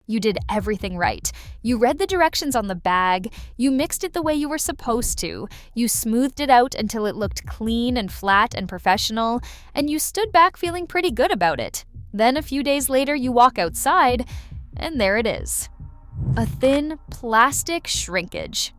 You did everything right. You read the directions on the bag, you mixed it the way you were supposed to, you smoothed it out until it looked clean and flat and professional, and you stood back feeling pretty good about it. Then a few days later, you walk outside, and there it is. A thin, plastic shrinkage.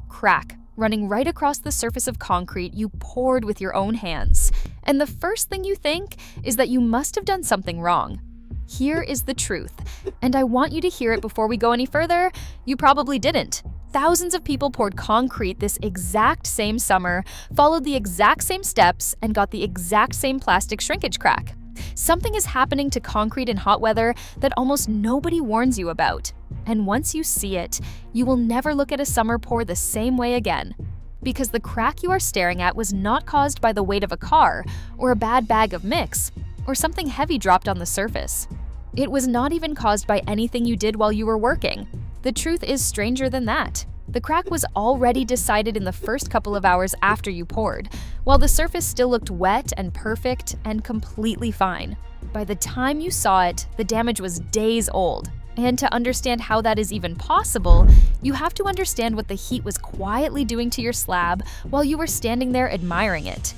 Crack running right across the surface of concrete you poured with your own hands. And the first thing you think is that you must have done something wrong. Here is the truth, and I want you to hear it before we go any further. You probably didn't. Thousands of people poured concrete this exact same summer, followed the exact same steps, and got the exact same plastic shrinkage crack. Something is happening to concrete in hot weather that almost nobody warns you about. And once you see it, you will never look at a summer pour the same way again. Because the crack you are staring at was not caused by the weight of a car, or a bad bag of mix, or something heavy dropped on the surface. It was not even caused by anything you did while you were working. The truth is stranger than that. The crack was already decided in the first couple of hours after you poured, while the surface still looked wet and perfect and completely fine. By the time you saw it, the damage was days old. And to understand how that is even possible, you have to understand what the heat was quietly doing to your slab while you were standing there admiring it.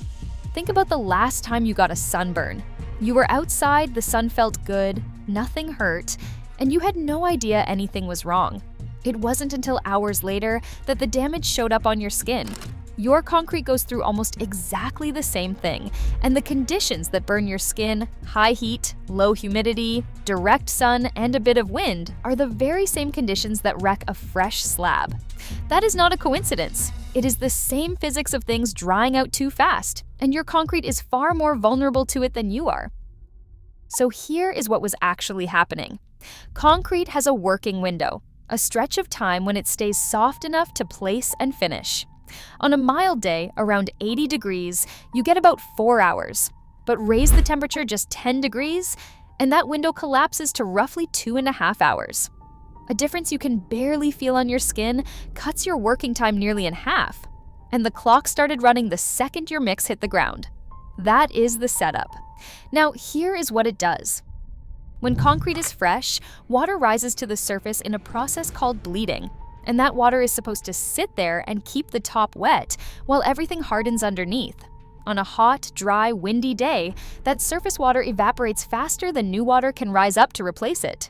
Think about the last time you got a sunburn. You were outside, the sun felt good, nothing hurt, and you had no idea anything was wrong. It wasn't until hours later that the damage showed up on your skin. Your concrete goes through almost exactly the same thing, and the conditions that burn your skin, high heat, low humidity, direct sun, and a bit of wind, are the very same conditions that wreck a fresh slab. That is not a coincidence. It is the same physics of things drying out too fast, and your concrete is far more vulnerable to it than you are. So here is what was actually happening. Concrete has a working window, a stretch of time when it stays soft enough to place and finish. On a mild day, around 80 degrees, you get about 4 hours. But raise the temperature just 10 degrees, and that window collapses to roughly 2.5 hours. A difference you can barely feel on your skin cuts your working time nearly in half. And the clock started running the second your mix hit the ground. That is the setup. Now, here is what it does. When concrete is fresh, water rises to the surface in a process called bleeding. And that water is supposed to sit there and keep the top wet while everything hardens underneath. On a hot, dry, windy day, that surface water evaporates faster than new water can rise up to replace it.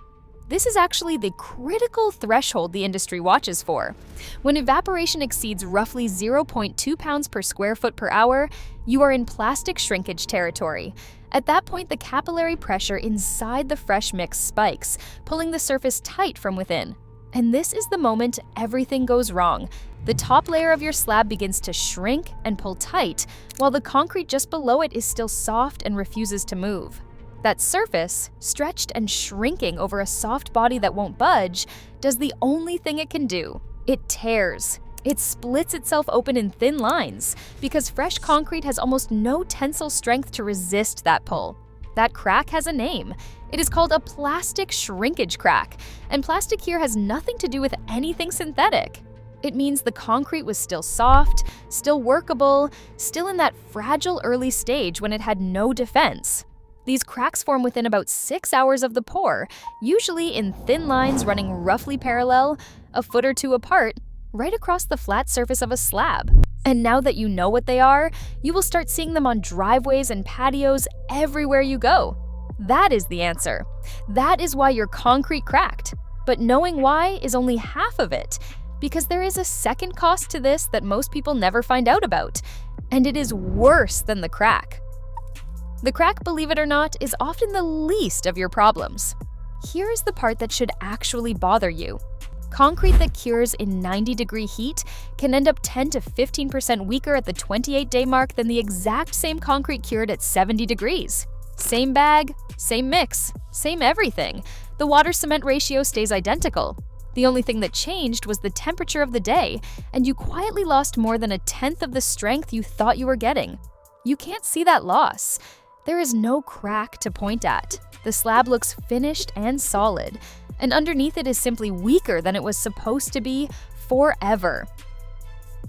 This is actually the critical threshold the industry watches for. When evaporation exceeds roughly 0.2 pounds per square foot per hour, you are in plastic shrinkage territory. At that point, the capillary pressure inside the fresh mix spikes, pulling the surface tight from within. And this is the moment everything goes wrong. The top layer of your slab begins to shrink and pull tight, while the concrete just below it is still soft and refuses to move. That surface, stretched and shrinking over a soft body that won't budge, does the only thing it can do. It tears. It splits itself open in thin lines, because fresh concrete has almost no tensile strength to resist that pull. That crack has a name. It is called a plastic shrinkage crack, and plastic here has nothing to do with anything synthetic. It means the concrete was still soft, still workable, still in that fragile early stage when it had no defense. These cracks form within about 6 hours of the pour, usually in thin lines running roughly parallel, a foot or two apart, right across the flat surface of a slab. And now that you know what they are, you will start seeing them on driveways and patios everywhere you go. That is the answer. That is why your concrete cracked. But knowing why is only half of it, because there is a second cost to this that most people never find out about, and it is worse than the crack. The crack, believe it or not, is often the least of your problems. Here is the part that should actually bother you. Concrete that cures in 90-degree heat can end up 10 to 15% weaker at the 28-day mark than the exact same concrete cured at 70 degrees. Same bag, same mix, same everything. The water-cement ratio stays identical. The only thing that changed was the temperature of the day, and you quietly lost more than 1/10 of the strength you thought you were getting. You can't see that loss. There is no crack to point at. The slab looks finished and solid, and underneath it is simply weaker than it was supposed to be forever.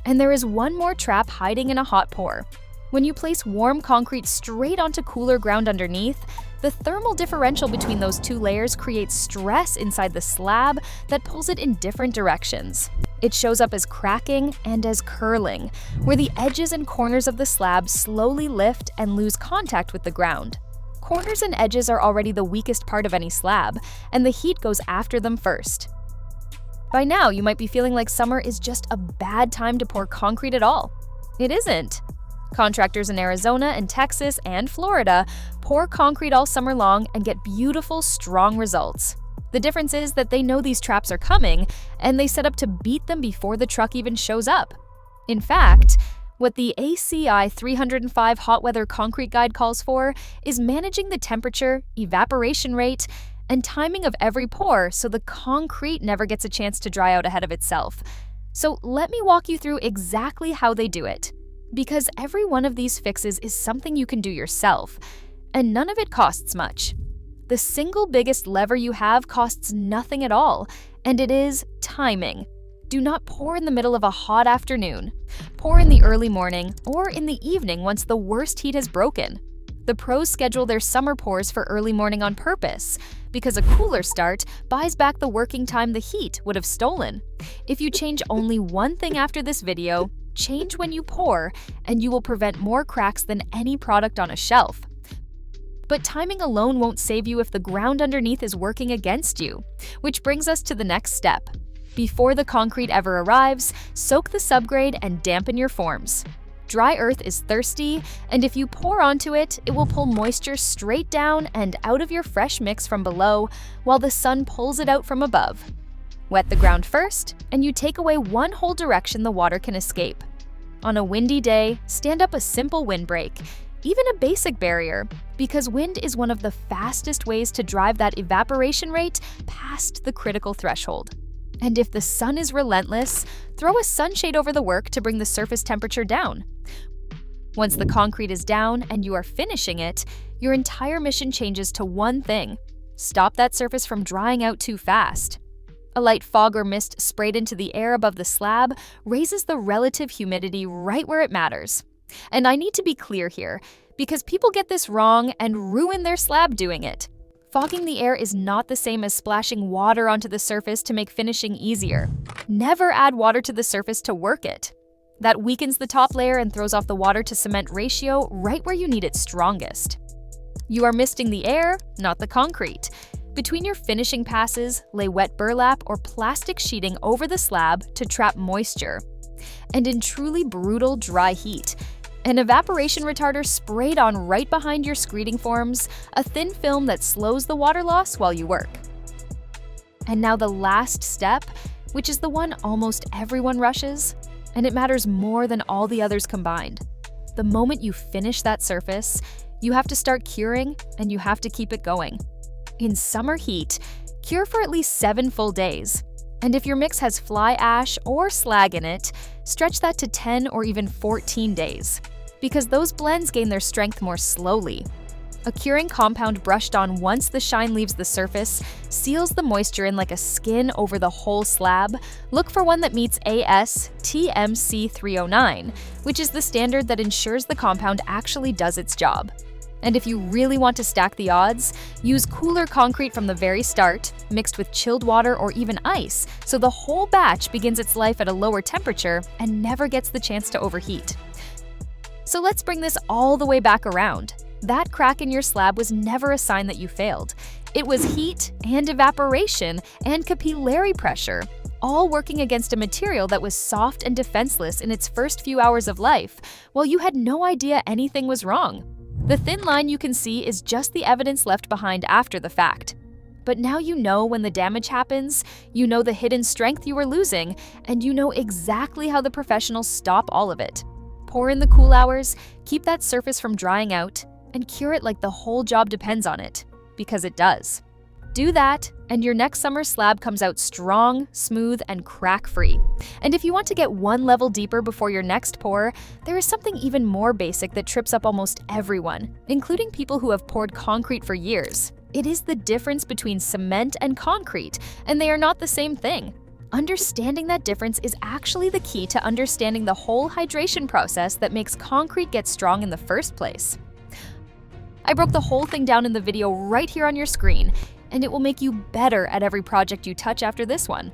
And there is one more trap hiding in a hot pour. When you place warm concrete straight onto cooler ground underneath, the thermal differential between those two layers creates stress inside the slab that pulls it in different directions. It shows up as cracking and as curling, where the edges and corners of the slab slowly lift and lose contact with the ground. Corners and edges are already the weakest part of any slab, and the heat goes after them first. By now, you might be feeling like summer is just a bad time to pour concrete at all. It isn't. Contractors in Arizona and Texas and Florida pour concrete all summer long and get beautiful, strong results. The difference is that they know these traps are coming, and they set up to beat them before the truck even shows up. In fact, what the ACI 305 Hot Weather Concrete Guide calls for is managing the temperature, evaporation rate, and timing of every pour so the concrete never gets a chance to dry out ahead of itself. So let me walk you through exactly how they do it. Because every one of these fixes is something you can do yourself, and none of it costs much. The single biggest lever you have costs nothing at all, and it is timing. Do not pour in the middle of a hot afternoon. Pour in the early morning or in the evening once the worst heat has broken. The pros schedule their summer pours for early morning on purpose, because a cooler start buys back the working time the heat would have stolen. If you change only one thing after this video, change when you pour, and you will prevent more cracks than any product on a shelf. But timing alone won't save you if the ground underneath is working against you, which brings us to the next step. Before the concrete ever arrives, soak the subgrade and dampen your forms. Dry earth is thirsty, and if you pour onto it, it will pull moisture straight down and out of your fresh mix from below, while the sun pulls it out from above. Wet the ground first, and you take away one whole direction the water can escape. On a windy day, stand up a simple windbreak, even a basic barrier, because wind is one of the fastest ways to drive that evaporation rate past the critical threshold. And if the sun is relentless, throw a sunshade over the work to bring the surface temperature down. Once the concrete is down and you are finishing it, your entire mission changes to one thing: stop that surface from drying out too fast. A light fog or mist sprayed into the air above the slab raises the relative humidity right where it matters. And I need to be clear here, because people get this wrong and ruin their slab doing it. Fogging the air is not the same as splashing water onto the surface to make finishing easier. Never add water to the surface to work it. That weakens the top layer and throws off the water to cement ratio right where you need it strongest. You are misting the air, not the concrete. Between your finishing passes, lay wet burlap or plastic sheeting over the slab to trap moisture. And in truly brutal dry heat, an evaporation retarder sprayed on right behind your screeding forms, a thin film that slows the water loss while you work. And now the last step, which is the one almost everyone rushes, and it matters more than all the others combined. The moment you finish that surface, you have to start curing, and you have to keep it going. In summer heat, cure for at least 7 full days. And if your mix has fly ash or slag in it, stretch that to 10 or even 14 days, because those blends gain their strength more slowly. A curing compound brushed on once the shine leaves the surface seals the moisture in like a skin over the whole slab. Look for one that meets AS/TMC 309, which is the standard that ensures the compound actually does its job. And if you really want to stack the odds, use cooler concrete from the very start, mixed with chilled water or even ice, so the whole batch begins its life at a lower temperature and never gets the chance to overheat. So let's bring this all the way back around. That crack in your slab was never a sign that you failed. It was heat and evaporation and capillary pressure, all working against a material that was soft and defenseless in its first few hours of life, while you had no idea anything was wrong. The thin line you can see is just the evidence left behind after the fact. But now you know when the damage happens, you know the hidden strength you were losing, and you know exactly how the professionals stop all of it. Pour in the cool hours, keep that surface from drying out, and cure it like the whole job depends on it, because it does. Do that, and your next summer slab comes out strong, smooth, and crack-free. And if you want to get one level deeper before your next pour, there is something even more basic that trips up almost everyone, including people who have poured concrete for years. It is the difference between cement and concrete, and they are not the same thing. Understanding that difference is actually the key to understanding the whole hydration process that makes concrete get strong in the first place. I broke the whole thing down in the video right here on your screen, and it will make you better at every project you touch after this one.